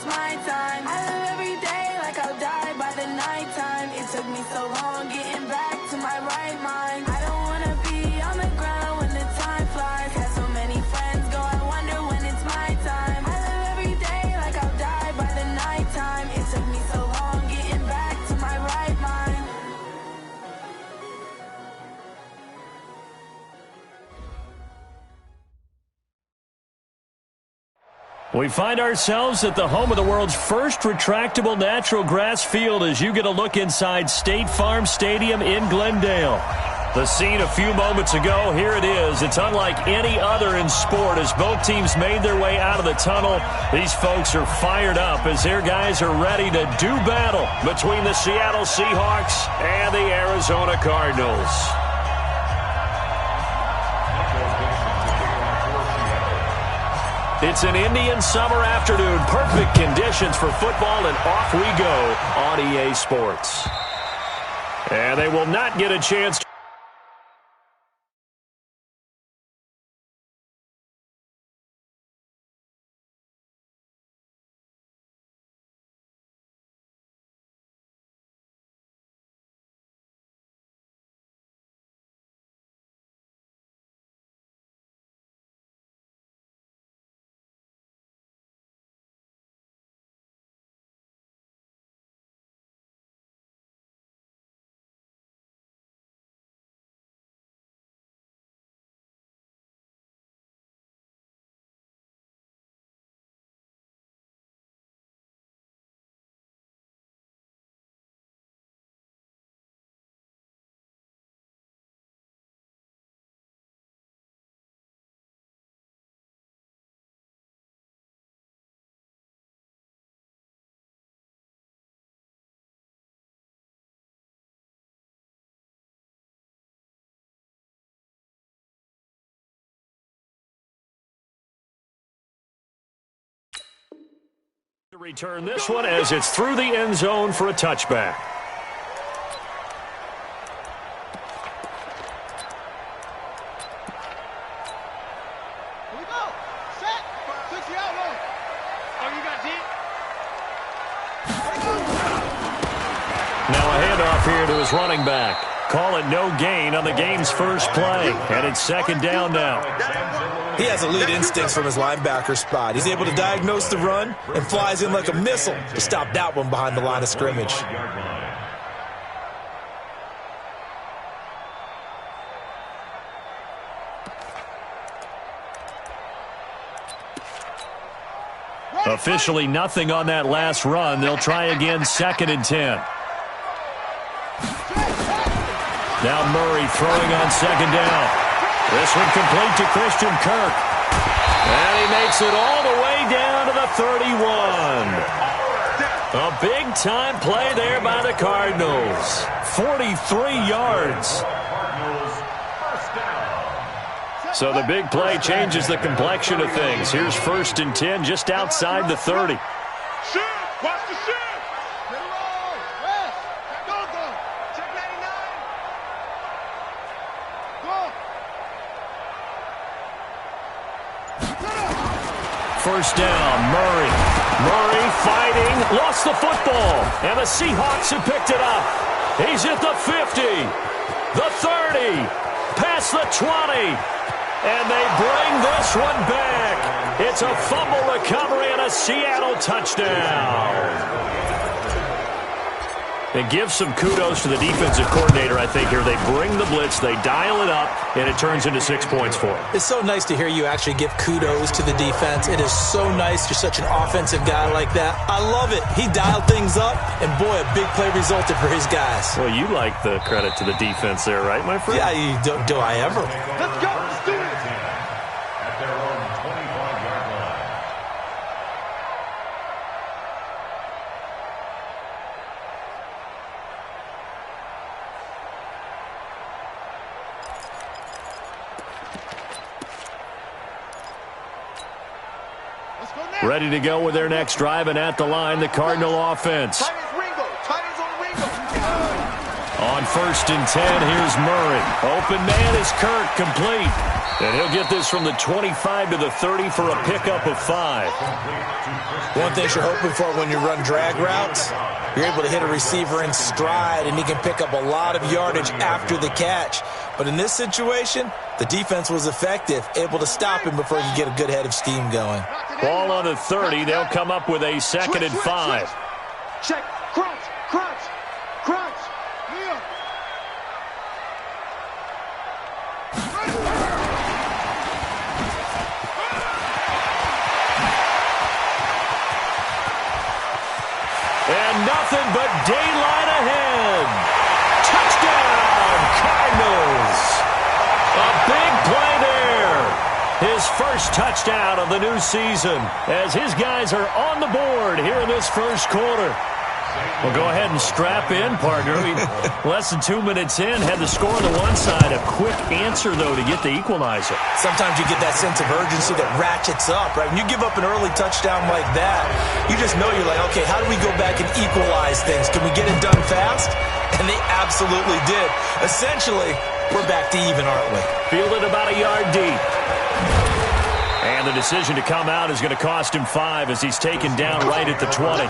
it's my time. I live every day like I'll die by the nighttime. It took me so long getting back to my right mind. I don't wanna be on the ground when the time flies. Had so many friends go, I wonder when it's my time. I live every day like I'll die by the nighttime. It took me so long getting back to my right mind. We find ourselves at the home of the world's first retractable natural grass field as you get a look inside State Farm Stadium in Glendale. The scene a few moments ago, here it is. It's unlike any other in sport as both teams made their way out of the tunnel. These folks are fired up as their guys are ready to do battle between the Seattle Seahawks and the Arizona Cardinals. It's an Indian summer afternoon. Perfect conditions for football, and off we go on EA Sports. And they will not get a chance to return this one as it's through the end zone for a touchback. Here we go. Set. 60 out low. Oh, you got deep. Now a handoff here to his running back. Call it no gain on the game's first play. And it's second down now. He has elite instincts from his linebacker spot. He's able to diagnose the run and flies in like a missile to stop that one behind the line of scrimmage. Officially nothing on that last run. They'll try again, 2nd and 10. Now Murray throwing on 2nd down. This one complete to Christian Kirk. And he makes it all the way down to the 31. A big-time play there by the Cardinals. 43 yards. So the big play changes the complexion of things. Here's 1st and 10 just outside the 30. Shoot. Watch the shoot. Get it roll. Rest. Go. Check 99. Go. First down, Murray. Murray fighting, lost the football, and the Seahawks have picked it up. He's at the 50, the 30, past the 20, and they bring this one back. It's a fumble recovery and a Seattle touchdown. And give some kudos to the defensive coordinator, I think, here. They bring the blitz, they dial it up, and it turns into 6 points for them. It's so nice to hear you actually give kudos to the defense. It is so nice. You're such an offensive guy like that. I love it. He dialed things up, and boy, a big play resulted for his guys. Well, you like the credit to the defense there, right, my friend? Yeah, do I ever? Let's go. Let's do it. At their own 25-yard line. Ready to go with their next drive, and at the line, the Cardinal offense. Tight ends on Ringo. On 1st and 10, here's Murray. Open man is Kirk, complete. And he'll get this from the 25 to the 30 for a pickup of 5. One thing you're hoping for when you run drag routes, you're able to hit a receiver in stride, and he can pick up a lot of yardage after the catch. But in this situation, the defense was effective, able to stop him before he could get a good head of steam going. Ball on the 30. They'll come up with a 2nd and 5. Check. Crunch. Crunch. Crunch. Yeah. And nothing but daylight ahead. Touchdown, Cardinals. A big play there. His first touchdown of the new season as his guys are on the board here in this first quarter. Well, go ahead and strap in, partner. Less than 2 minutes in, had the score on the one side. A quick answer, though, to get the equalizer. Sometimes you get that sense of urgency that ratchets up, right? When you give up an early touchdown like that, you just know you're like, okay, how do we go back and equalize things? Can we get it done fast? And they absolutely did. Essentially, we're back to even, aren't we? Fielded about a yard deep. And the decision to come out is going to cost him 5 as he's taken down right at the 20.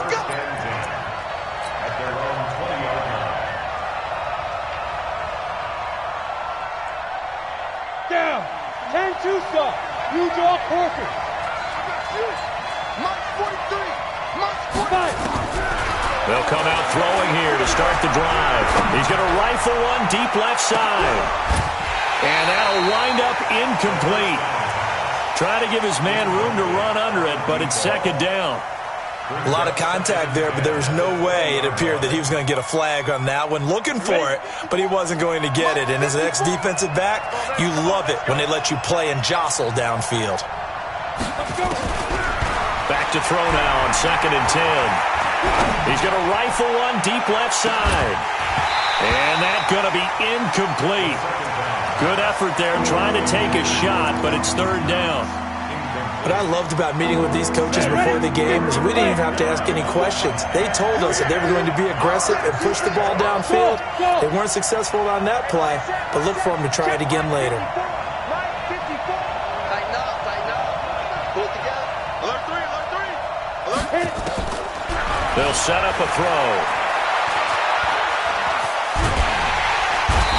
Down. 10-2 stop. You draw Corker. Mark 43. Mark 45. They'll come out throwing here to start the drive. He's going to rifle one deep left side. And that'll wind up incomplete. Try to give his man room to run under it, but it's 2nd down. A lot of contact there, but there was no way it appeared that he was going to get a flag on that one. Looking for it, but he wasn't going to get it. And as an ex-defensive back, you love it when they let you play and jostle downfield. Back to throw now on 2nd and 10. He's going to rifle one deep left side. And that's going to be incomplete. Good effort there trying to take a shot, but it's 3rd down. What I loved about meeting with these coaches before the game is we didn't even have to ask any questions. They told us that they were going to be aggressive and push the ball downfield. They weren't successful on that play, but look for them to try it again later. Tighten up, tighten up. Pull it together. Alert 3, alert 3. Alert. They'll set up a throw.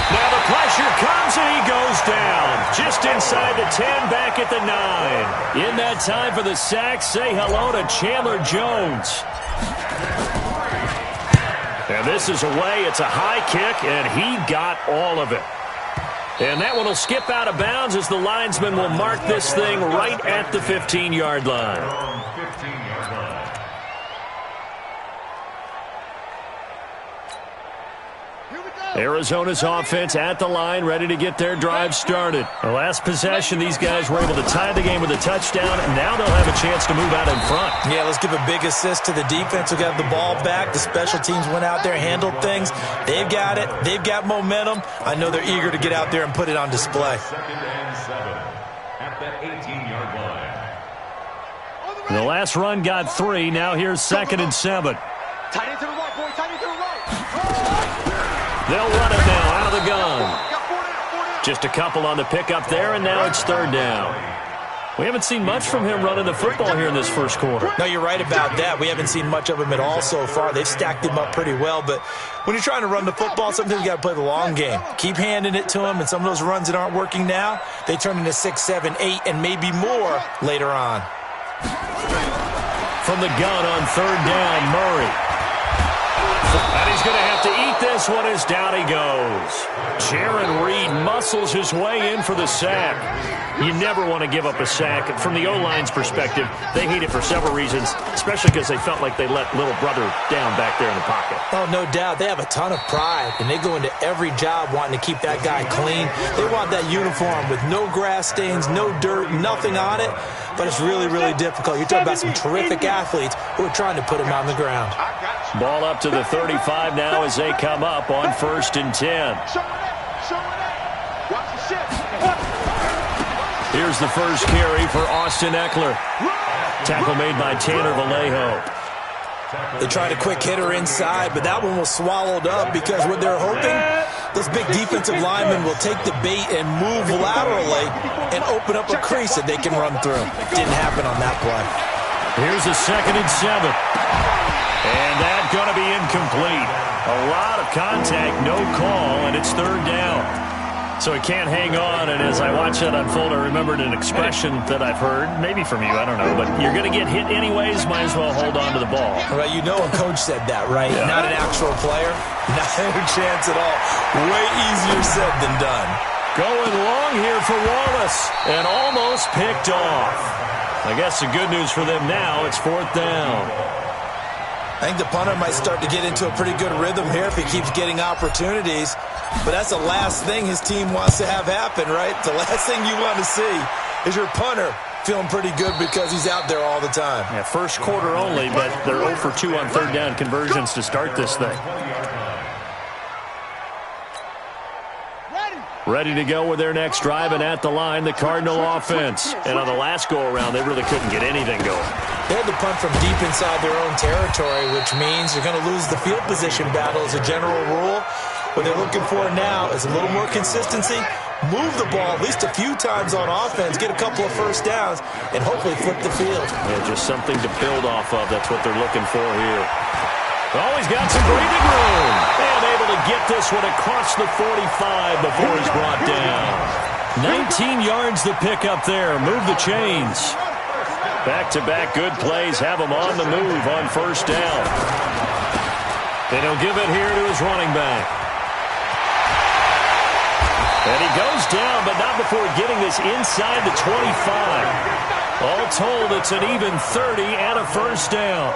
Now the pressure comes and he goes down. Just inside the 10, back at the 9. In that time for the sack, say hello to Chandler Jones. And this is away. It's a high kick, and he got all of it. And that one will skip out of bounds as the linesman will mark this thing right at the 15-yard line. Arizona's offense at the line, ready to get their drive started. The last possession, these guys were able to tie the game with a touchdown, and now they'll have a chance to move out in front. Yeah, let's give a big assist to the defense who got the ball back. The special teams went out there, handled things. They've got it. They've got momentum. I know they're eager to get out there and put it on display. 2nd and 7 at the 18-yard line. The last run got 3. Now here's 2nd and 7. Tight into the right, boy. Tight into the right. They'll run it now out of the gun. Just a couple on the pickup there, and now it's 3rd down. We haven't seen much from him running the football here in this first quarter. No, you're right about that. We haven't seen much of him at all so far. They've stacked him up pretty well, but when you're trying to run the football, sometimes you got to play the long game. Keep handing it to him, and some of those runs that aren't working now, they turn into 6, 7, 8, and maybe more later on. From the gun on 3rd down, Murray. And he's going to have to eat this one as down he goes. Jaron Reed muscles his way in for the sack. You never want to give up a sack. From the O-line's perspective, they hate it for several reasons, especially because they felt like they let little brother down back there in the pocket. Oh, no doubt. They have a ton of pride, and they go into every job wanting to keep that guy clean. They want that uniform with no grass stains, no dirt, nothing on it, but it's really, really difficult. You're talking about some terrific athletes who are trying to put him on the ground. Ball up to the 35 now as they come up on 1st and 10. Here's the first carry for Austin Eckler. Tackle made by Tanner Vallejo. They tried a quick hitter inside, but that one was swallowed up because what they're hoping, those big defensive linemen will take the bait and move laterally and open up a crease that they can run through. Didn't happen on that play. Here's a 2nd and 7. And that's going to be incomplete. A lot of contact, no call, and it's 3rd down. So he can't hang on, and as I watch that unfold, I remembered an expression that I've heard, maybe from you, I don't know, but you're going to get hit anyways, might as well hold on to the ball. Right, you know a coach said that, right? Yeah. Not an actual player. Not a chance at all. Way easier said than done. Going long here for Wallace, and almost picked off. I guess the good news for them now, it's 4th down. I think the punter might start to get into a pretty good rhythm here if he keeps getting opportunities. But that's the last thing his team wants to have happen, right? The last thing you want to see is your punter feeling pretty good because he's out there all the time. Yeah, first quarter only, but they're 0 for 2 on 3rd down conversions to start this thing. Ready to go with their next drive, and at the line, the Cardinal offense. And on the last go-around, they really couldn't get anything going. They had to punt from deep inside their own territory, which means you're going to lose the field position battle as a general rule. What they're looking for now is a little more consistency, move the ball at least a few times on offense, get a couple of first downs, and hopefully flip the field. Yeah, just something to build off of. That's what they're looking for here. Oh, he's got some breathing room. And able to get this one across the 45 before he's brought down. 19 yards to pick up there. Move the chains. Back-to-back good plays have him on the move on 1st down. And he'll give it here to his running back. And he goes down, but not before getting this inside the 25. All told, it's an even 30 and a 1st down.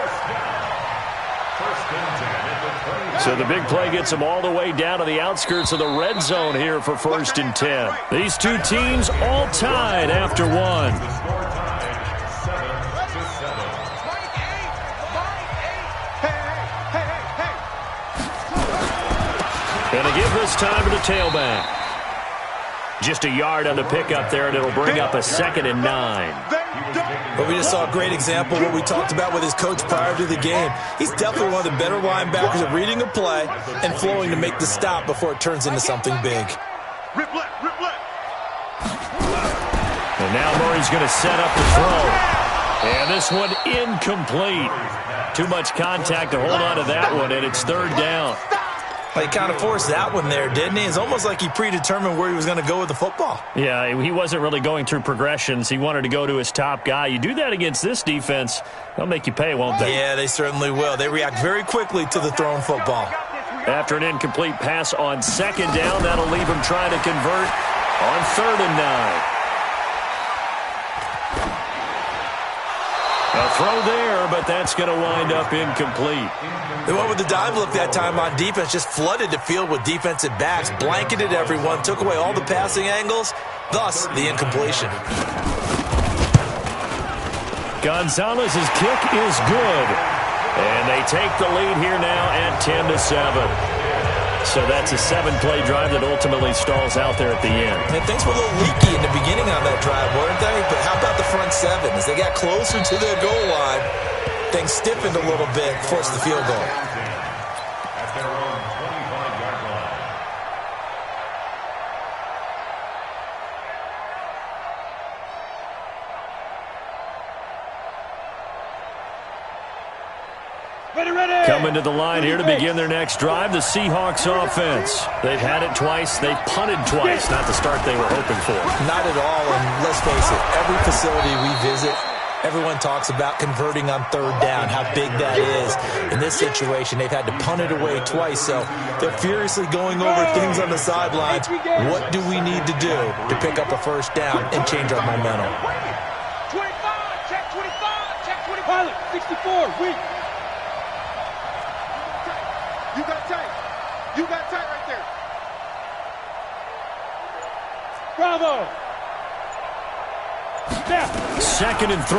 So the big play gets them all the way down to the outskirts of the red zone here for 1st and 10. These two teams all tied after 1. And to give this time to the tailback. Just a yard on the pickup there, and it'll bring up a 2nd and 9. But we just saw a great example of what we talked about with his coach prior to the game. He's definitely one of the better linebackers at reading a play and flowing to make the stop before it turns into something big. And now Murray's going to set up the throw. And this one incomplete. Too much contact to hold on to that one, and it's 3rd down. He kind of forced that one there, didn't he? It's almost like he predetermined where he was going to go with the football. Yeah, he wasn't really going through progressions. He wanted to go to his top guy. You do that against this defense, they'll make you pay, won't they? Yeah, they certainly will. They react very quickly to the thrown football. After an incomplete pass on 2nd down, that'll leave him trying to convert on 3rd and 9. A throw there, but that's going to wind up incomplete. They went with the dive look that time on defense, just flooded the field with defensive backs, blanketed everyone, took away all the passing angles, thus the incompletion. Gonzalez's kick is good. And they take the lead here now at 10-7. So that's a 7-play drive that ultimately stalls out there at the end. And things were a little leaky in the beginning on that drive, weren't they? But how about the front 7? As they got closer to their goal line, things stiffened a little bit, forced the field goal. At their own 25-yard line. Coming to the line here to begin their next drive, the Seahawks offense. They've had it twice. They've punted twice. Not the start they were hoping for. Not at all, and let's face it, every facility we visit, everyone talks about converting on 3rd down, how big that is. In this situation, they've had to punt it away twice, so they're furiously going over things on the sidelines. What do we need to do to pick up a 1st down and change our momentum? 25, check 25, check 25. Pilot, 64, weak. You got tight. You got tight right there. Bravo. Snap. 2nd and 3.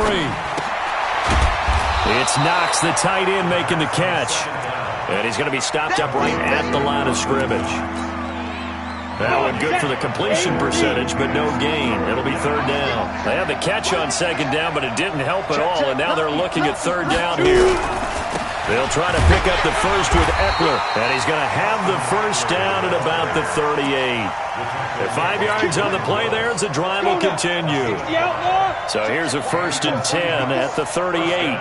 It's Knox, the tight end, making the catch. And he's going to be stopped up right at the line of scrimmage. That one good for the completion percentage, but no gain. It'll be 3rd down. They had the catch on 2nd down, but it didn't help at all, and now they're looking at 3rd down here. They'll try to pick up the first with Eckler, and he's going to have the first down at about the 38. At 5 yards on the play there as the drive will continue. So here's a 1st and 10 at the 38.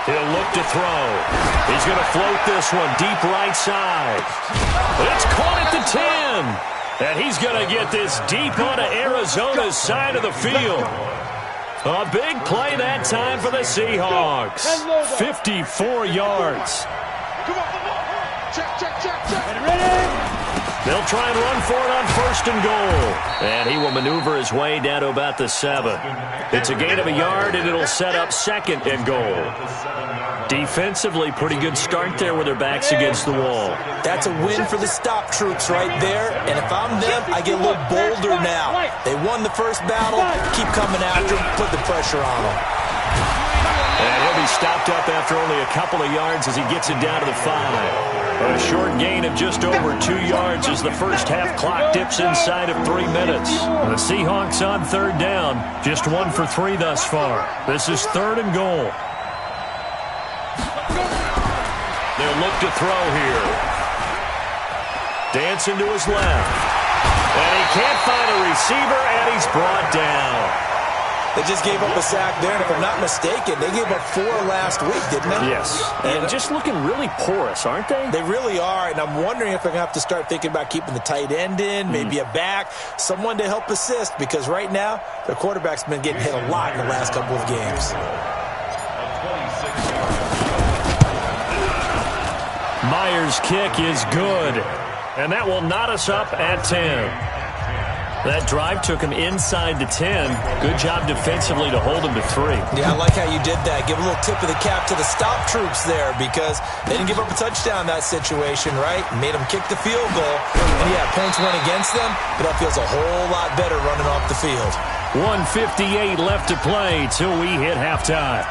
He'll look to throw. He's going to float this one deep right side. It's caught at the 10. And he's going to get this deep onto Arizona's side of the field. A big play that time for the Seahawks. 54 yards. They'll try and run for it on 1st and goal. And he will maneuver his way down to about the 7. It's a gain of a yard, and it'll set up 2nd and goal. Defensively, pretty good start there with their backs against the wall. That's a win for the stop troops right there. And if I'm them, I get a little bolder now. They won the first battle. Keep coming after them. Put the pressure on them. And he'll be stopped up after only a couple of yards as he gets it down to the 5. A short gain of just over 2 yards as the first half clock dips inside of 3 minutes. The Seahawks on 3rd down. Just 1 for 3 thus far. This is 3rd and goal. They'll look to throw here. Dancing to his left. And he can't find a receiver, and he's brought down. They just gave up a sack there, and if I'm not mistaken, they gave up 4 last week, didn't they? Yes. And just looking really porous, aren't they? They really are, and I'm wondering if they're going to have to start thinking about keeping the tight end in, maybe a back, someone to help assist, because right now, their quarterback's been getting hit a lot in the last couple of games. Myers' kick is good, and that will knot us up at 10. That drive took him inside the 10. Good job defensively to hold him to 3. Yeah, I like how you did that. Give a little tip of the cap to the stop troops there because they didn't give up a touchdown in that situation, right? Made them kick the field goal. And, yeah, points went against them, but that feels a whole lot better running off the field. 1:58 left to play till we hit halftime.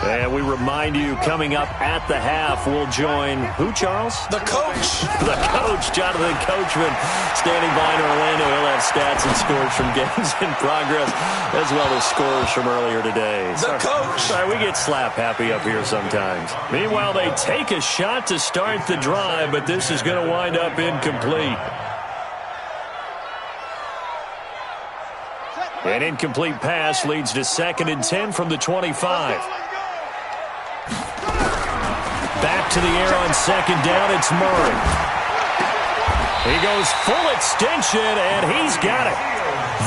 And we remind you, coming up at the half, we'll join who, Charles? The coach. The coach, Jonathan Coachman, standing by in Orlando. He'll have stats and scores from games in progress, as well as scores from earlier today. The coach. Sorry, we get slap happy up here sometimes. Meanwhile, they take a shot to start the drive, but this is going to wind up incomplete. An incomplete pass leads to 2nd and 10 from the 25. Back to the air on 2nd down, it's Murray. He goes full extension, and he's got it.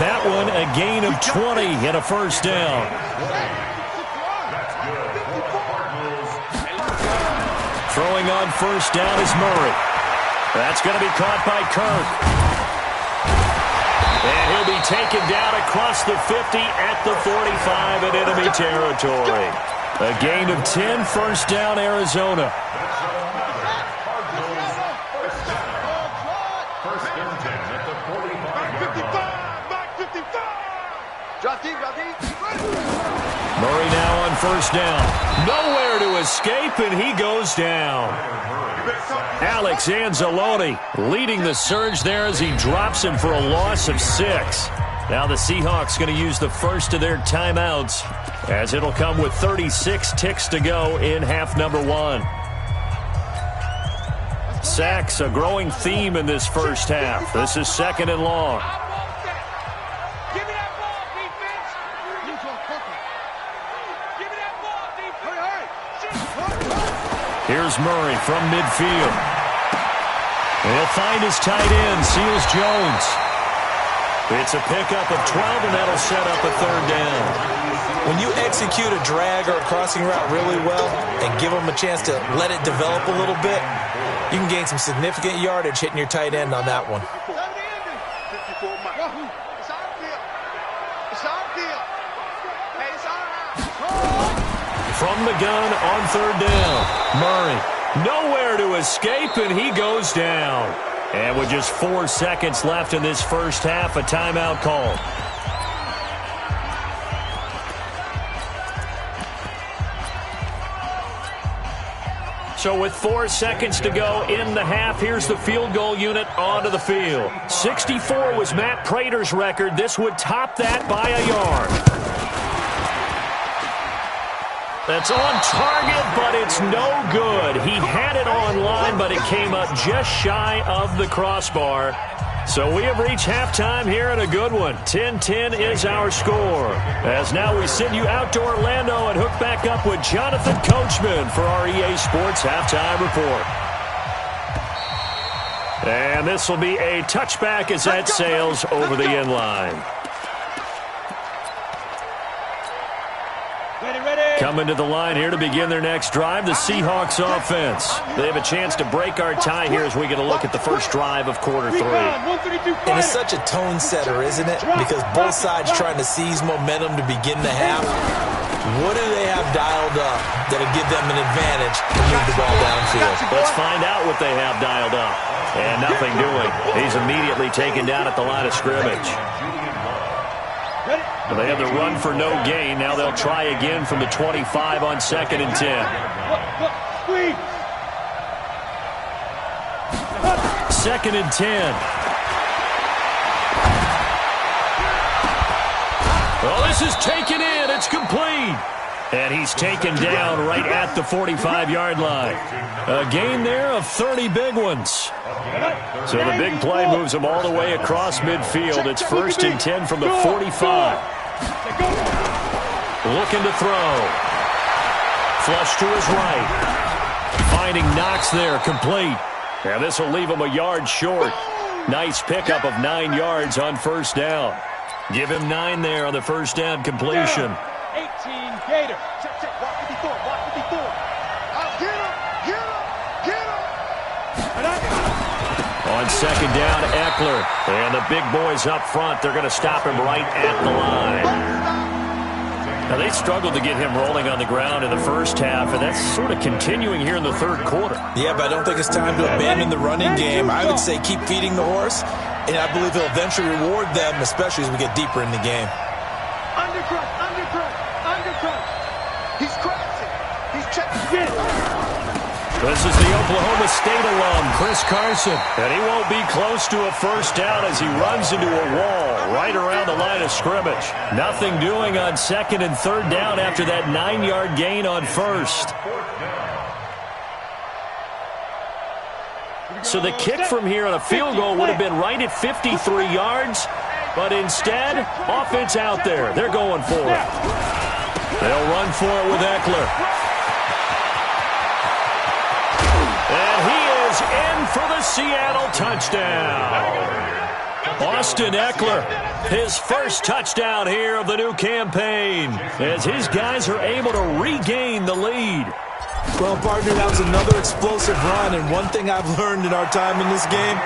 That one a gain of 20 and a 1st down. Throwing on 1st down is Murray. That's going to be caught by Kirk. And he'll be taken down across the 50 at the 45 in enemy territory. A gain of 10, 1st down, Arizona. Murray now on 1st down. Nowhere to escape, and he goes down. Alex Anzalone leading the surge there as he drops him for a loss of 6. Now the Seahawks going to use the first of their timeouts, as it'll come with 36 ticks to go in half number 1. Sacks, a growing theme in this first half. This is 2nd and long. Here's Murray from midfield. He'll find his tight end, Seals Jones. It's a pickup of 12, and that'll set up a 3rd down. When you execute a drag or a crossing route really well and give them a chance to let it develop a little bit, you can gain some significant yardage hitting your tight end on that one. From the gun on 3rd down, Murray nowhere to escape, and he goes down. And with just 4 seconds left in this first half, a timeout call. So with 4 seconds to go in the half, here's the field goal unit onto the field. 64 was Matt Prater's record. This would top that by a yard. That's on target, but it's no good. He had it on line, but it came up just shy of the crossbar. So we have reached halftime here in a good one. 10-10 is our score. As now we send you out to Orlando and hook back up with Jonathan Coachman for our EA Sports Halftime Report. And this will be a touchback as that sails over the end line. Coming to the line here to begin their next drive, the Seahawks offense. They have a chance to break our tie here as we get a look at the first drive of quarter 3. And it's such a tone setter, isn't it? Because both sides trying to seize momentum to begin the half. What do they have dialed up that'll give them an advantage to move the ball downfield? Let's find out what they have dialed up. And nothing doing. He's immediately taken down at the line of scrimmage. They have the run for no gain. Now they'll try again from the 25 on 2nd and 10. 2nd and 10. Well, this is taken in. It's complete. And he's taken down right at the 45-yard line. A gain there of 30 big ones. So the big play moves him all the way across midfield. It's 1st and 10 from the 45. Looking to throw. Flush to his right. Finding Knox there, complete. And this will leave him a yard short. Nice pickup of 9 yards on first down. Give him 9 there on the first down completion. 18 Gator. Check. Watch what he thought. Get him. On 2nd down, Eckler. And the big boys up front, they're going to stop him right at the line. Now, they struggled to get him rolling on the ground in the first half, and that's sort of continuing here in the third quarter. Yeah, but I don't think it's time to abandon the running game. I would say keep feeding the horse, and I believe he'll eventually reward them, especially as we get deeper in the game. Undercut. He's crashing. He's checking. This is the Oklahoma State alum, Chris Carson. And he won't be close to a first down as he runs into a wall right around the line of scrimmage. Nothing doing on 2nd and 3rd down after that 9-yard gain on first. So the kick from here on a field goal would have been right at 53 yards. But instead, offense out there. They're going for it. They'll run for it with Eckler. And he is in for the Seattle touchdown. Austin Eckler, his first touchdown here of the new campaign, as his guys are able to regain the lead. Well, partner, that was another explosive run, and one thing I've learned in our time in this game,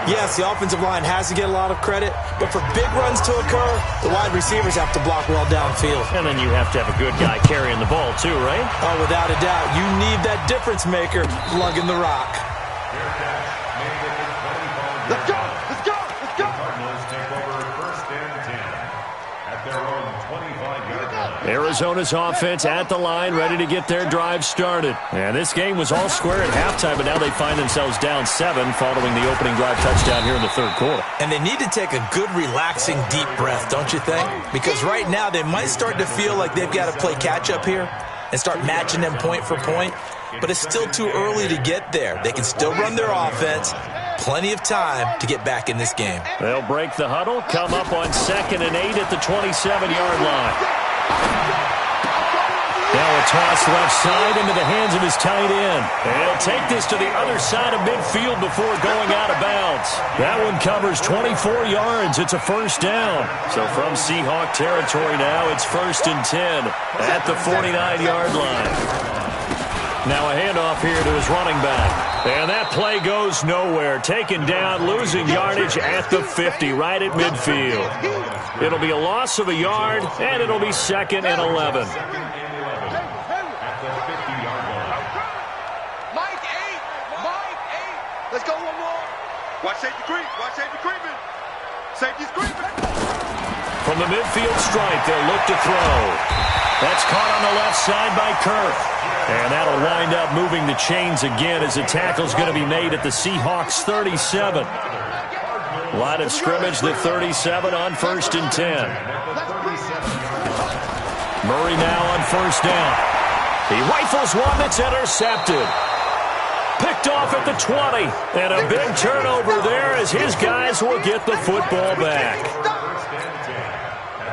yes, the offensive line has to get a lot of credit, but for big runs to occur, the wide receivers have to block well downfield. And then you have to have a good guy carrying the ball too, right? Oh, without a doubt. You need that difference maker lugging the rock. Let's go. Cardinals take over 1st and 10 at their own 25-yard line. Arizona's offense at the line, ready to get their drive started. And this game was all square at halftime, but now they find themselves down 7 following the opening drive touchdown here in the third quarter. And they need to take a good, relaxing, deep breath, don't you think? Because right now they might start to feel like they've got to play catch-up here and start matching them point for point. But it's still too early to get there. They can still run their offense. Plenty of time to get back in this game. They'll break the huddle, come up on 2nd and 8 at the 27-yard line. Now a toss left side into the hands of his tight end. And he'll take this to the other side of midfield before going out of bounds. That one covers 24 yards. It's a first down. So from Seahawk territory now, it's 1st and 10 at the 49-yard line. Now a handoff here to his running back. And that play goes nowhere. Taken down, losing yardage at the 50, right at midfield. It'll be a loss of a yard, and it'll be 2nd and 11. At the 50-yard line. Mike 8. Let's go one more. Watch safety creep. Creeping. Safety's creeping. From the midfield stripe, they'll look to throw. That's caught on the left side by Kirk. And that'll wind up moving the chains again as the tackle's going to be made at the Seahawks 37. Line of scrimmage, the 37 on 1st and 10. Murray now on 1st down. He rifles one that's intercepted. Picked off at the 20. And a big turnover there as his guys will get the football back.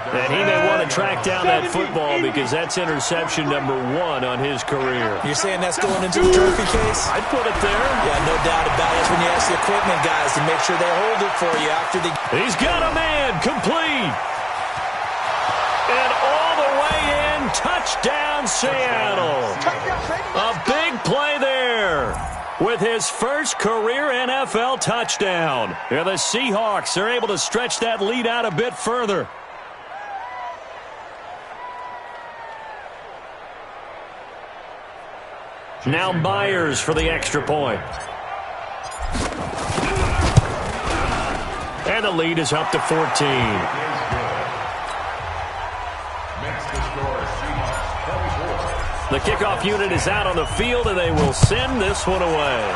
And he may want to track down that football because that's interception number 1 on his career. You're saying that's going into the trophy case? I'd put it there. Yeah, no doubt about it. That's when you ask the equipment guys to make sure they hold it for you after the... He's got a man, complete. And all the way in, touchdown Seattle. A big play there with his first career NFL touchdown. And the Seahawks are able to stretch that lead out a bit further. Now Myers for the extra point. And the lead is up to 14. The kickoff unit is out on the field, and they will send this one away.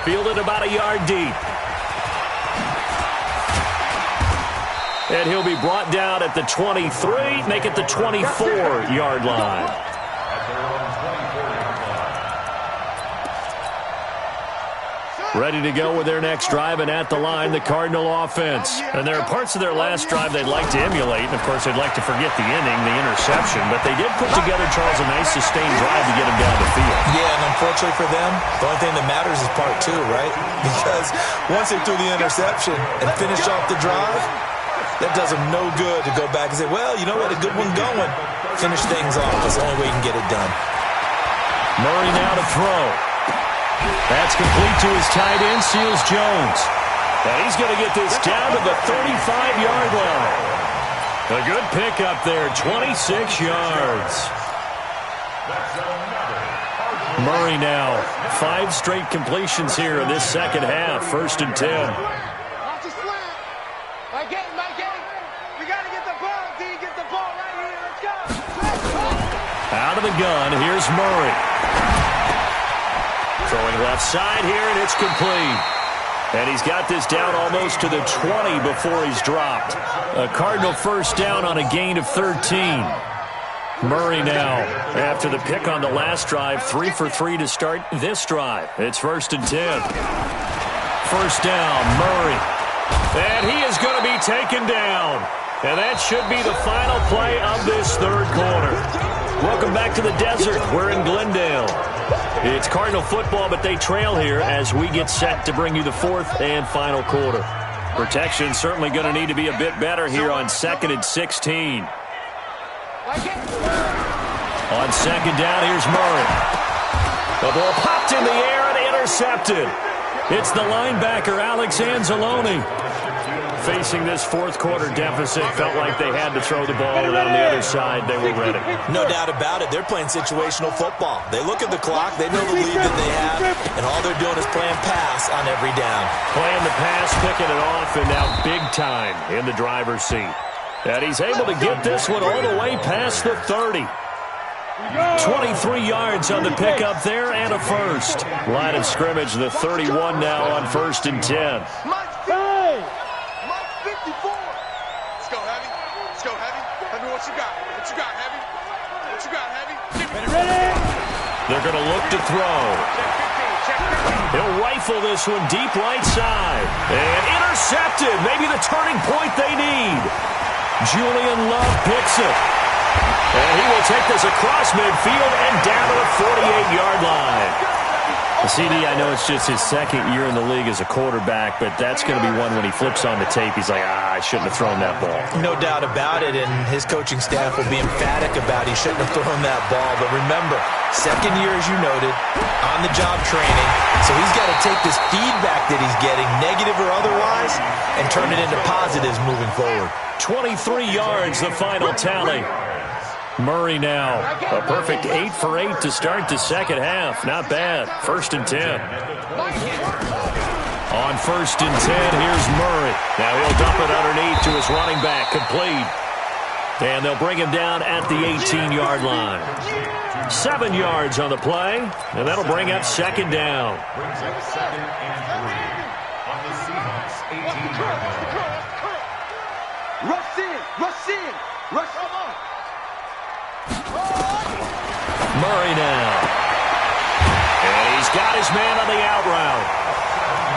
Fielded about a yard deep. And he'll be brought down at the 23, make it the 24-yard line. Ready to go with their next drive, and at the line, the Cardinal offense. And there are parts of their last drive they'd like to emulate, and of course they'd like to forget the inning, the interception, but they did put together, Charles, a nice sustained drive to get them down the field. Yeah, and unfortunately for them, the only thing that matters is part 2, right? Because once they threw the interception and finished off the drive, that does them no good to go back and say, well, you know what, a good one going. Finish things off. That's the only way you can get it done. Murray now to throw. That's complete to his tight end, Seals Jones. And he's going to get this down to the 35-yard line. A good pickup there, 26 yards. Murray now, 5 straight completions here in this second half, 1st and 10. Out of the gun, here's Murray. Throwing left side here, and it's complete. And he's got this down almost to the 20 before he's dropped. A Cardinal first down on a gain of 13. Murray now, after the pick on the last drive, 3 for 3 to start this drive. It's 1st and 10. First down, Murray. And he is going to be taken down. And that should be the final play of this third quarter. Welcome back to the desert. We're in Glendale. It's Cardinal football, but they trail here as we get set to bring you the 4th and final quarter. Protection certainly going to need to be a bit better here on 2nd and 16. On 2nd down, here's Murray. The ball popped in the air and intercepted. It's the linebacker, Alex Anzalone. Facing this 4th quarter deficit, felt like they had to throw the ball, and on the other side, they were ready. No doubt about it. They're playing situational football. They look at the clock, they know the lead that they have, and all they're doing is playing pass on every down. Playing the pass, picking it off, and now big time in the driver's seat. And he's able to get this one all the way past the 30. 23 yards on the pickup there and a first. Line of scrimmage, the 31 now on 1st and 10. What you got? What you got, Heavy? What you got, Heavy? They're going to look to throw. He'll rifle this one deep right side. And intercepted. Maybe the turning point they need. Julian Love picks it. And he will take this across midfield and down to the 48-yard line. CD, I know it's just his 2nd year in the league as a quarterback, but that's going to be one when he flips on the tape, he's like, I shouldn't have thrown that ball. No doubt about it, and his coaching staff will be emphatic about he shouldn't have thrown that ball. But remember, 2nd year, as you noted, on-the-job training, so he's got to take this feedback that he's getting, negative or otherwise, and turn it into positives moving forward. 23 yards, the final tally. Murray now, a perfect 8 for 8 to start the second half. Not bad. 1st and 10. On 1st and 10, here's Murray. Now he'll dump it underneath to his running back. Complete. And they'll bring him down at the 18-yard line. 7 yards on the play, and that'll bring up second down. Brings up 2nd and 3 on the Seahawks 18-yard line. Rush in, rush in, rush on. Murray now. And he's got his man on the out route.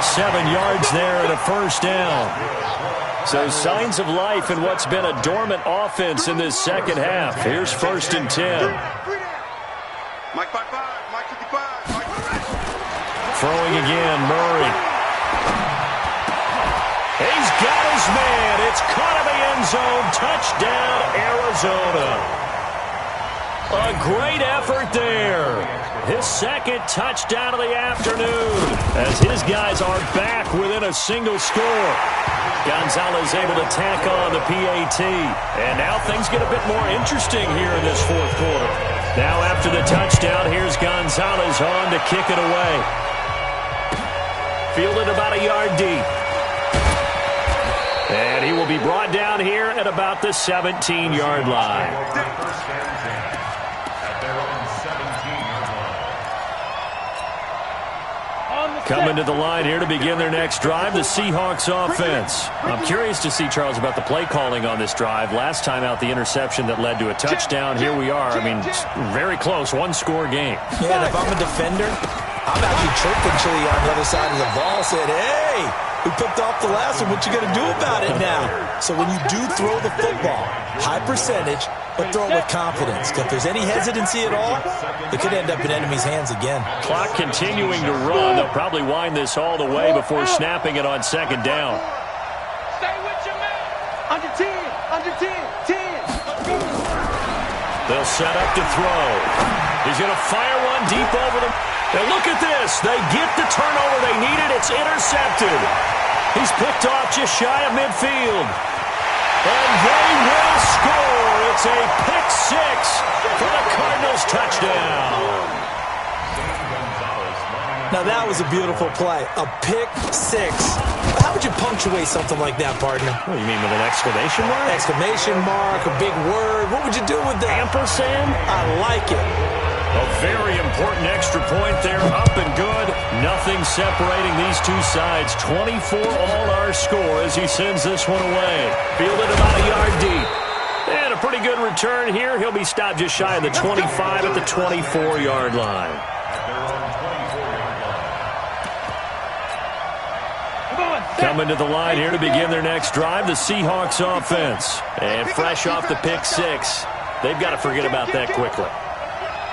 7 yards there and a first down. So signs of life in what's been a dormant offense in this second half. Here's 1st and 10. Mike 5-5, Mike 55, Mike 5. Throwing again, Murray. He's got his man. It's caught in the end zone. Touchdown, Arizona. A great effort there. His 2nd touchdown of the afternoon as his guys are back within a single score. Gonzalez able to tack on the PAT. And now things get a bit more interesting here in this 4th quarter. Now after the touchdown, here's Gonzalez on to kick it away. Fielded about a yard deep. And he will be brought down here at about the 17-yard line. First and 10 at their own 17-yard line. Coming to the line here to begin their next drive, the Seahawks offense. I'm curious to see, Charles, about the play calling on this drive. Last time out, the interception that led to a touchdown. Here we are. I mean, very close, one-score game. Yeah, and if I'm a defender, I'm actually chirping Chili on the other side of the ball, saying, hey, we picked off the last one. What you going to do about it now? So when you do throw the football, high percentage, but throw it with confidence. If there's any hesitancy at all, it could end up in enemy's hands again. Clock continuing to run. They'll probably wind this all the way before snapping it on 2nd down. Stay with your man. Under 10, under 10, 10. They'll set up to throw. He's going to fire one deep over them. And look at this. They get the turnover they needed. It's intercepted. He's picked off just shy of midfield. And they will score. It's a pick 6 for the Cardinals touchdown. Now that was a beautiful play. A pick 6. How would you punctuate something like that, partner? What do you mean, with an exclamation mark? Exclamation mark, a big word. What would you do with that? Ampersand? I like it. A very important extra point there, up and good. Nothing separating these two sides. 24 all our score as he sends this one away. Fielded about a yard deep. And a pretty good return here. He'll be stopped just shy of the 25 at the 24-yard line. Coming to the line here to begin their next drive, the Seahawks offense. And fresh off the pick 6, they've got to forget about that quickly.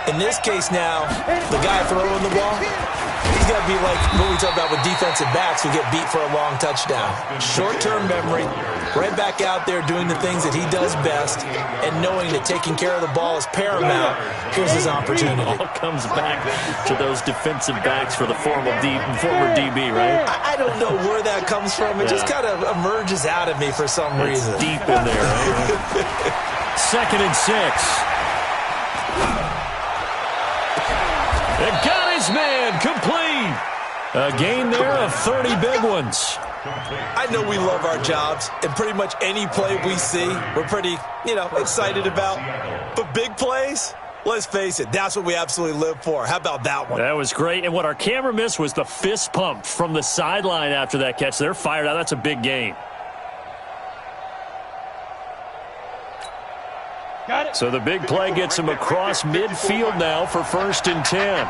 In this case now, the guy throwing the ball, he's got to be like what we talk about with defensive backs who get beat for a long touchdown. Short-term memory, right back out there doing the things that he does best, and knowing that taking care of the ball is paramount. Here's his opportunity. It all comes back to those defensive backs for the former DB, right? I don't know where that comes from. It just kind of emerges out of me for some reason. It's deep in there, right? 2nd and 6. It got his man complete. A gain there of 30 big ones. I know we love our jobs, and pretty much any play we see, we're pretty, excited about. But big plays, let's face it, that's what we absolutely live for. How about that one? That was great. And what our camera missed was the fist pump from the sideline after that catch. They're fired out. That's a big gain. So the big play gets him across midfield now for 1st and 10.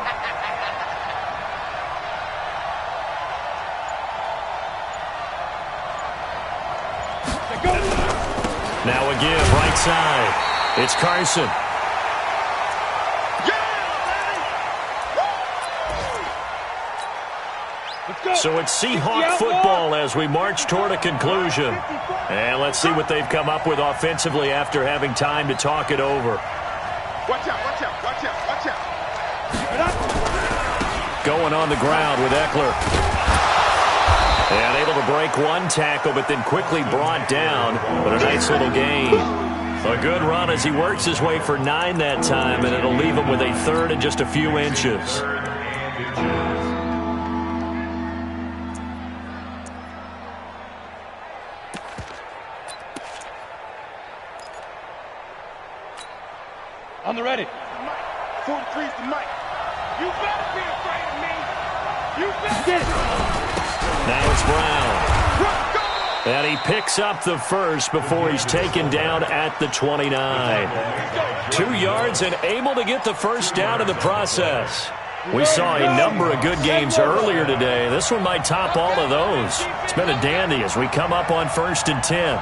Now again, right side. It's Carson. So it's Seahawk football as we march toward a conclusion. And let's see what they've come up with offensively after having time to talk it over. Watch out, watch out, watch out, watch out. Going on the ground with Eckler. And able to break one tackle, but then quickly brought down. But a nice little gain. A good run as he works his way for 9 that time, and it'll leave him with a 3rd and just a few inches. On the ready. 43's the mic. You better be afraid of me. You better Get it. Now it's Brown. And he picks up the first before he's taken down at the 29. 2 yards and able to get the first down in the process. We saw a number of good games earlier today. This one might top all of those. It's been a dandy as we come up on 1st and 10.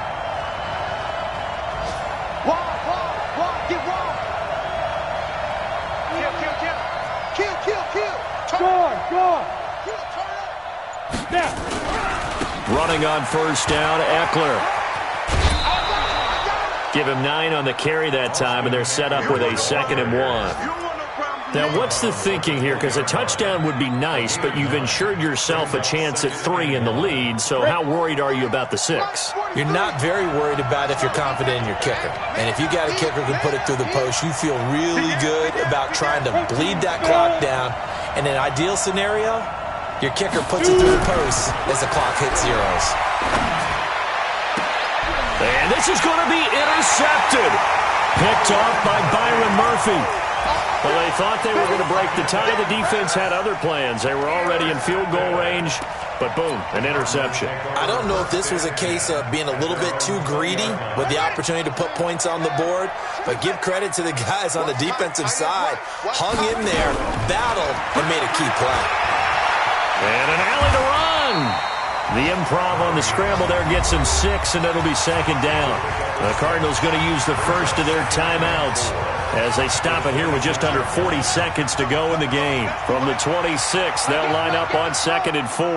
Get wrong. Kill. Score. Now. Running on 1st down, Eckler. Give him 9 on the carry that time, and they're set up with a 2nd and 1. Now, what's the thinking here? Because a touchdown would be nice, but you've ensured yourself a chance at 3 in the lead, so how worried are you about the 6? You're not very worried about if you're confident in your kicker. And if you got a kicker who can put it through the post, you feel really good about trying to bleed that clock down. In an ideal scenario, your kicker puts it through the post as the clock hits zeros. And this is going to be intercepted. Picked off by Byron Murphy. Well, they thought they were going to break the tie. The defense had other plans. They were already in field goal range, but boom, an interception. I don't know if this was a case of being a little bit too greedy with the opportunity to put points on the board, but give credit to the guys on the defensive side. Hung in there, battled, and made a key play. And an alley to run. The improv on the scramble there gets him 6, and it'll be 2nd down. The Cardinals going to use the first of their timeouts as they stop it here with just under 40 seconds to go in the game. From the 26, they'll line up on 2nd and 4.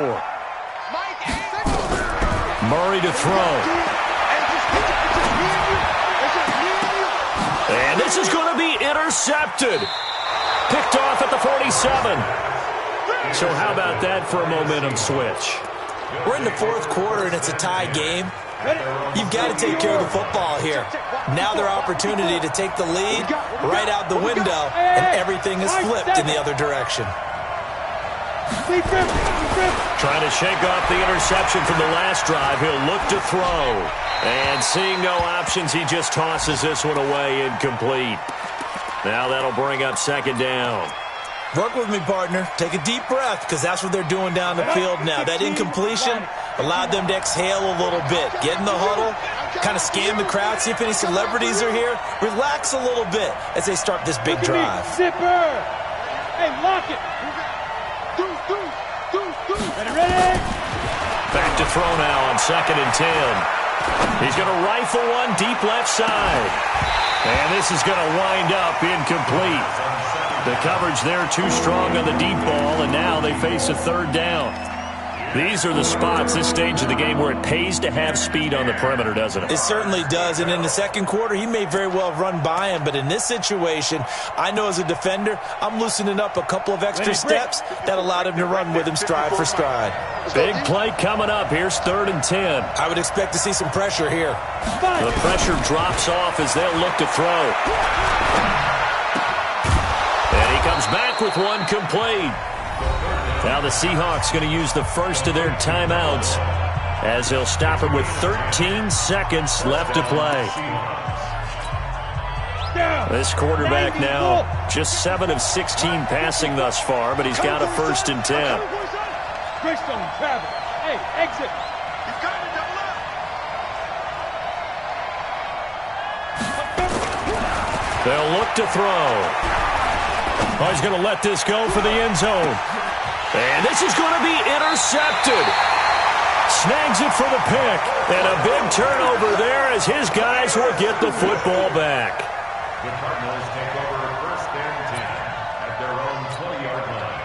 Murray to throw. And this is going to be intercepted. Picked off at the 47. So how about that for a momentum switch? We're in the 4th quarter, and it's a tie game. You've got to take care of the football here. Now their opportunity to take the lead right out the window, and everything is flipped in the other direction. Trying to shake off the interception from the last drive. He'll look to throw. And seeing no options, he just tosses this one away incomplete. Now that'll bring up 2nd down. Work with me, partner. Take a deep breath, because that's what they're doing down the field now. That incompletion allowed them to exhale a little bit. Get in the huddle, kind of scan the crowd, see if any celebrities are here. Relax a little bit as they start this big drive. Zipper! Hey, lock it! Ready? Back to throw now on 2nd and 10. He's going to rifle one deep left side. And this is going to wind up incomplete. The coverage there too strong on the deep ball, and now they face a 3rd down. These are the spots, this stage of the game, where it pays to have speed on the perimeter, doesn't it? It certainly does, and in the 2nd quarter, he may very well have run by him, but in this situation, I know as a defender, I'm loosening up a couple of extra steps that allowed him to run with him stride for stride. Big play coming up. Here's 3rd and 10. I would expect to see some pressure here. The pressure drops off as they'll look to throw. And he comes back with one complete. Now the Seahawks going to use the first of their timeouts as they'll stop it with 13 seconds left to play. This quarterback now just 7 of 16 passing thus far, but he's got a 1st and 10. Greystone, Travis. Hey, exit. They'll look to throw. Oh, he's going to let this go for the end zone. And this is going to be intercepted. Snags it for the pick. And a big turnover there as his guys will get the football back. The Cardinals take over 1st and 10 at their own 20-yard line.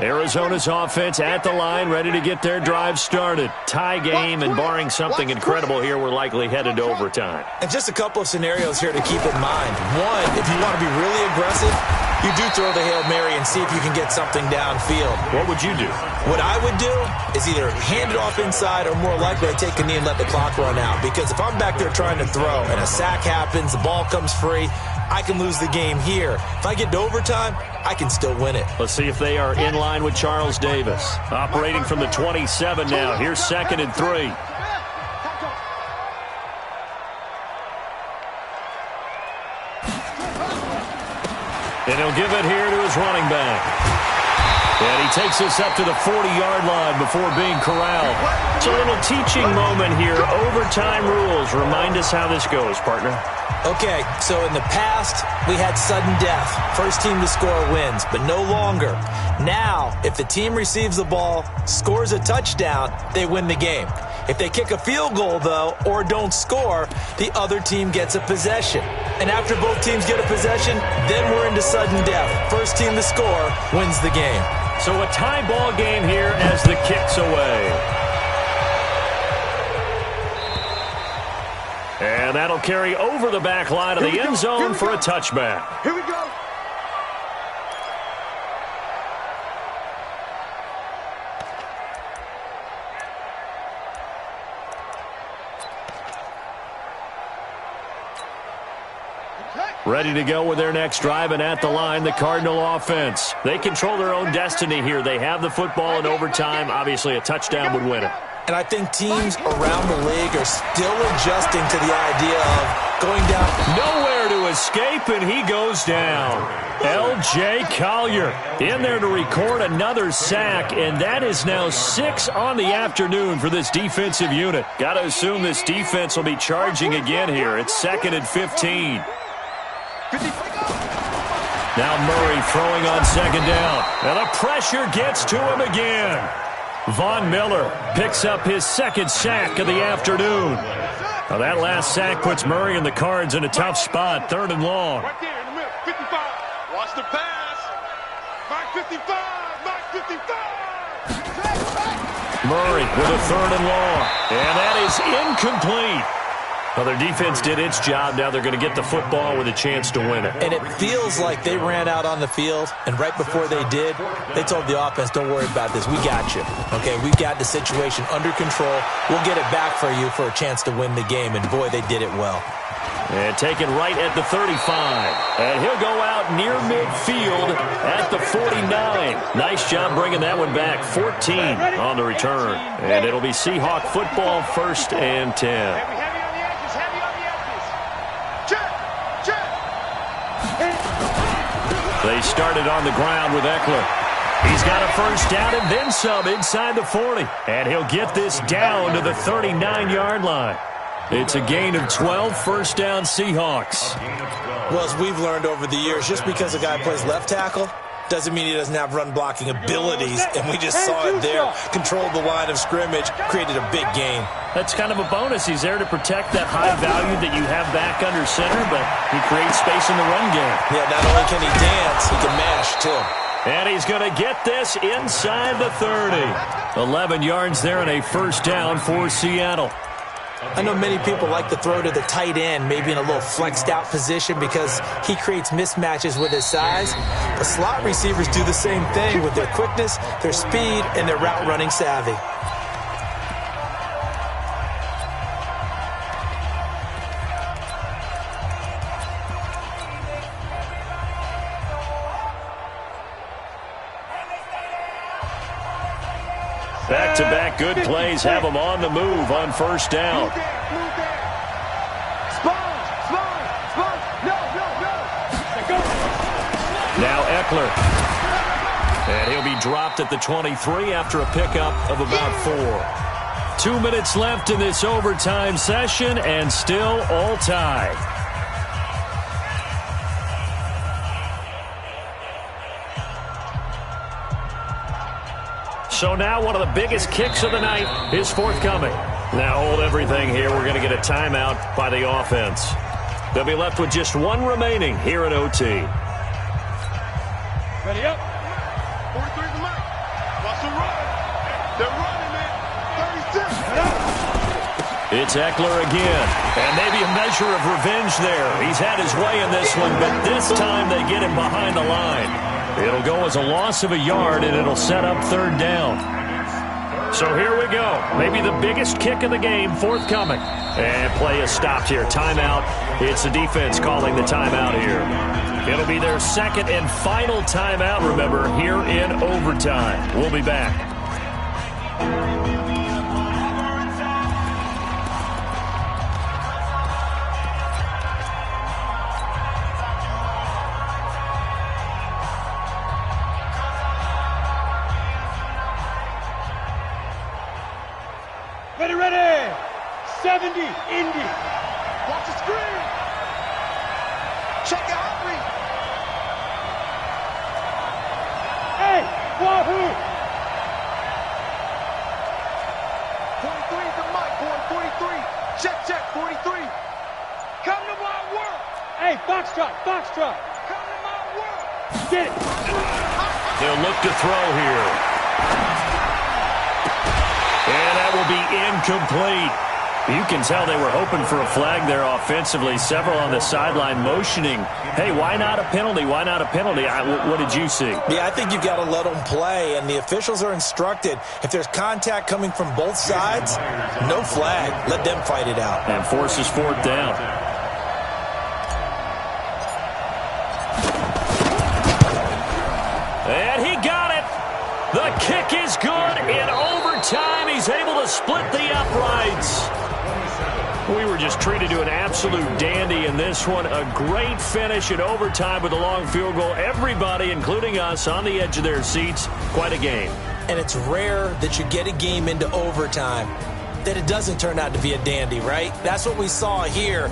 Arizona's offense at the line, ready to get their drive started. Tie game, and barring something incredible here, we're likely headed to overtime. And just a couple of scenarios here to keep in mind. One, if you want to be really aggressive, you do throw the Hail Mary and see if you can get something downfield. What would you do? What I would do is either hand it off inside or more likely I take a knee and let the clock run out. Because if I'm back there trying to throw and a sack happens, the ball comes free, I can lose the game here. If I get to overtime, I can still win it. Let's see if they are in line with Charles Davis. Operating from the 27 now. Here's 2nd and 3. And he'll give it here to his running back. And he takes us up to the 40-yard line before being corralled. It's a little teaching moment here. Overtime rules. Remind us how this goes, partner. Okay, so in the past, we had sudden death. First team to score wins, but no longer. Now, if the team receives the ball, scores a touchdown, they win the game. If they kick a field goal, though, or don't score, the other team gets a possession. And after both teams get a possession, then we're into sudden death. First team to score wins the game. So a tie ball game here as the kick's away. And that'll carry over the back line of the end zone for a touchback. Here we go. Ready to go with their next drive, and at the line, the Cardinal offense. They control their own destiny here. They have the football in overtime. Obviously, a touchdown would win it. And I think teams around the league are still adjusting to the idea of going down. Nowhere to escape, and he goes down. L.J. Collier in there to record another sack, and that is now 6 on the afternoon for this defensive unit. Got to assume this defense will be charging again here. It's 2nd and 15. Now Murray throwing on 2nd down. And the pressure gets to him again. Von Miller picks up his 2nd sack of the afternoon. Now that last sack puts Murray and the Cards in a tough spot. 3rd and long. Right there in the middle. 55. Watch the pass. Mark 55. Mark 55. Murray with a 3rd and long. And that is incomplete. Well, their defense did its job. Now they're going to get the football with a chance to win it. And it feels like they ran out on the field, and right before they did, they told the offense, don't worry about this. We got you. Okay, we've got the situation under control. We'll get it back for you for a chance to win the game. And, boy, they did it well. And taken right at the 35. And he'll go out near midfield at the 49. Nice job bringing that one back. 14 on the return. And it'll be Seahawk football, 1st and 10. They started on the ground with Eckler. He's got a 1st down and then some inside the 40. And he'll get this down to the 39-yard line. It's a gain of 12, 1st down Seahawks. Well, as we've learned over the years, just because a guy plays left tackle doesn't mean he doesn't have run-blocking abilities, and we just saw it there. Controlled the line of scrimmage, created a big gain. That's kind of a bonus. He's there to protect that high value that you have back under center, but he creates space in the run game. Yeah, not only can he dance, he can mash, too. And he's going to get this inside the 30. 11 yards there and a 1st down for Seattle. I know many people like to throw to the tight end, maybe in a little flexed out position because he creates mismatches with his size. But slot receivers do the same thing with their quickness, their speed, and their route running savvy. Back-to-back good plays have them on the move on 1st down. Now Eckler. And he'll be dropped at the 23 after a pickup of about 4. 2 minutes left in this overtime session and still all tied. So now one of the biggest kicks of the night is forthcoming. Now hold everything here. We're going to get a timeout by the offense. They'll be left with just 1 remaining here in OT. Ready up. 43 to Mike. Watch the run. They're running it. 36. It's Eckler again. And maybe a measure of revenge there. He's had his way in this one, but this time they get him behind the line. It'll go as a loss of a yard, and it'll set up 3rd down. So here we go. Maybe the biggest kick of the game forthcoming. And play is stopped here. Timeout. It's the defense calling the timeout here. It'll be their 2nd and final timeout, remember, here in overtime. We'll be back. Ready, ready. 70, Indy. Watch the screen. Check your heart rate. Hey, Wahoo. 43 to Mike, boy, 43. Check, 43. Come to my work. Hey, Foxtrot. Come to my work. Get it. They'll look to throw here. And that will be incomplete. You can tell they were hoping for a flag there offensively. Several on the sideline motioning, hey, why not a penalty? Why not a penalty? What did you see? Yeah, I think you've got to let them play, and the officials are instructed, if there's contact coming from both sides, no flag. Let them fight it out. And forces fourth down. And he got it. The kick is good. In overtime, he's able to split the uprights. We were just treated to an absolute dandy in this one. A great finish in overtime with a long field goal. Everybody, including us, on the edge of their seats. Quite a game. And it's rare that you get a game into overtime that it doesn't turn out to be a dandy, right? That's what we saw here.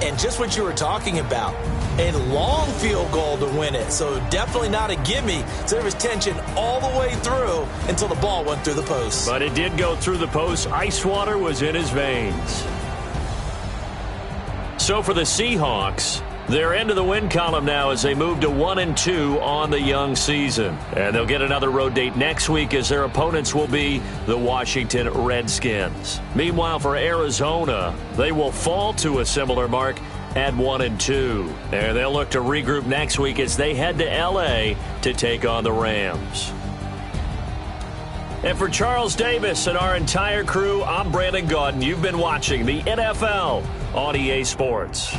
And just what you were talking about, a long field goal to win it. So definitely not a gimme. So there was tension all the way through until the ball went through the post. But it did go through the post. Ice water was in his veins. So for the Seahawks, they're into the win column now as they move to 1-2 on the young season. And they'll get another road date next week as their opponents will be the Washington Redskins. Meanwhile, for Arizona, they will fall to a similar mark at 1-2. And they'll look to regroup next week as they head to L.A. to take on the Rams. And for Charles Davis and our entire crew, I'm Brandon Gaudin. You've been watching the NFL on EA Sports.